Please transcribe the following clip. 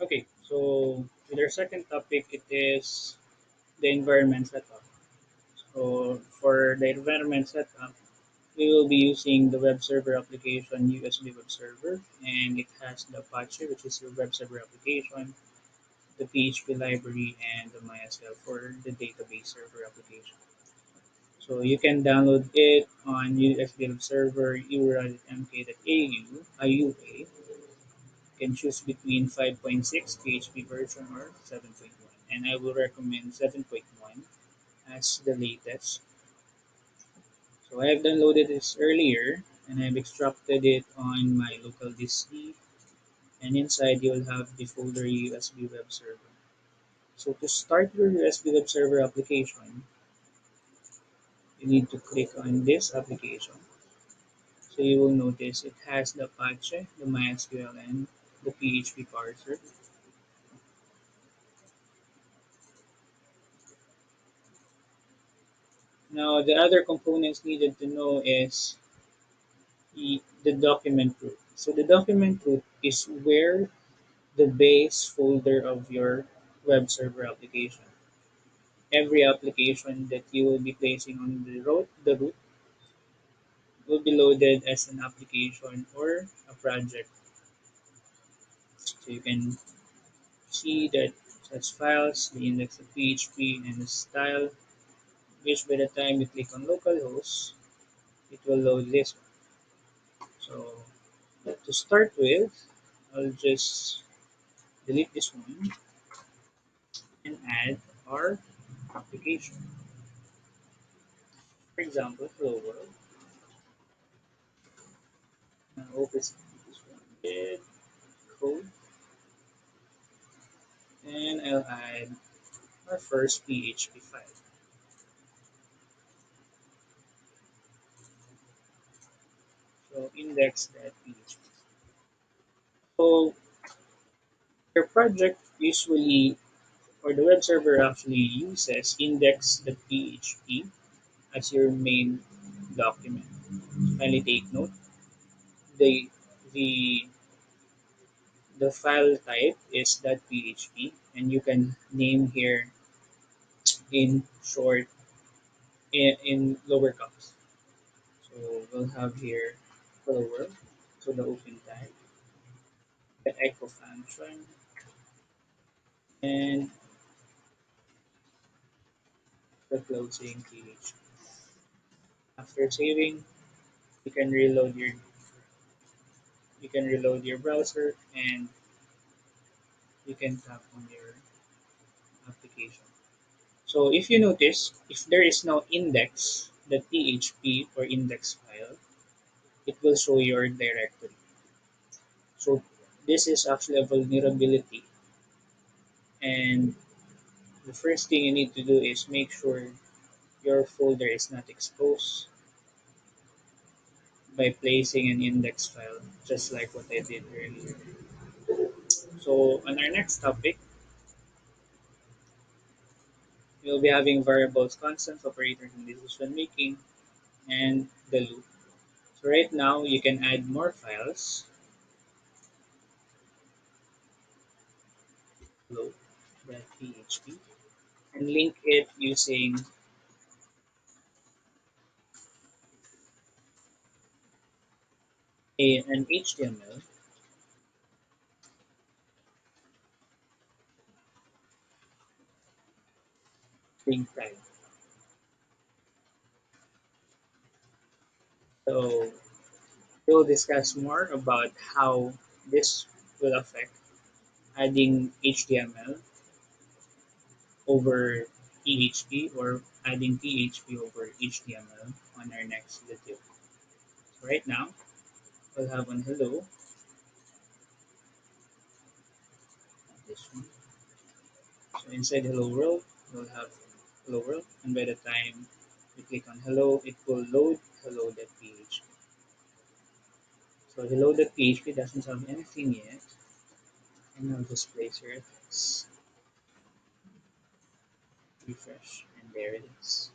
Okay, so with our second topic, it is the environment setup. So for the environment setup, we will be using the web server application USB web server, and it has the Apache, which is your web server application, the PHP library, and the MySQL for the database server application. So you can download it on USB web server url.mk.au, IUA. You can choose between 5.6 PHP version or 7.1, and I will recommend 7.1 as the latest. So I have downloaded this earlier and I've extracted it on my local disk C, and inside you'll have the folder USB web server. So to start your USB web server application, you need to click on this application. So you will notice it has the Apache, the MySQL, and the PHP parser. Now the other components needed to know is the document root. So the document root is where the base folder of your web server application. Every application that you will be placing on the root will be loaded as an application or a project. So you can see that such files, the index of PHP, and the style, which by the time you click on localhost, it will load this one. So to start with, I'll just delete this one and add our application. For example, hello world. Open this one with code, and I'll add our first PHP file. So index.php. So your project usually, or the web server actually uses index.php as your main document. Kindly take note, the the the file type is .php, and you can name here in short in lower caps. So we'll have here hello world, so the open tag, the echo function, and the closing PHP. After saving, you can reload your browser, and you can tap on your application. So if you notice, if there is no index, the PHP or index file, it will show your directory. So this is actually a vulnerability, and the first thing you need to do is make sure your folder is not exposed by placing an index file, just like what I did earlier. So on our next topic, we'll be having variables, constants, operators, and decision making, and the loop. So right now, you can add more files, load.php, and link it using an HTML link tag. So we'll discuss more about how this will affect adding HTML over PHP or adding PHP over HTML on our next video. So right now, we'll have on hello, this one. So inside hello world, we'll have hello world, and by the time you click on hello, it will load hello.php. So hello.php doesn't have anything yet, and I'll just place here text, refresh, and there it is.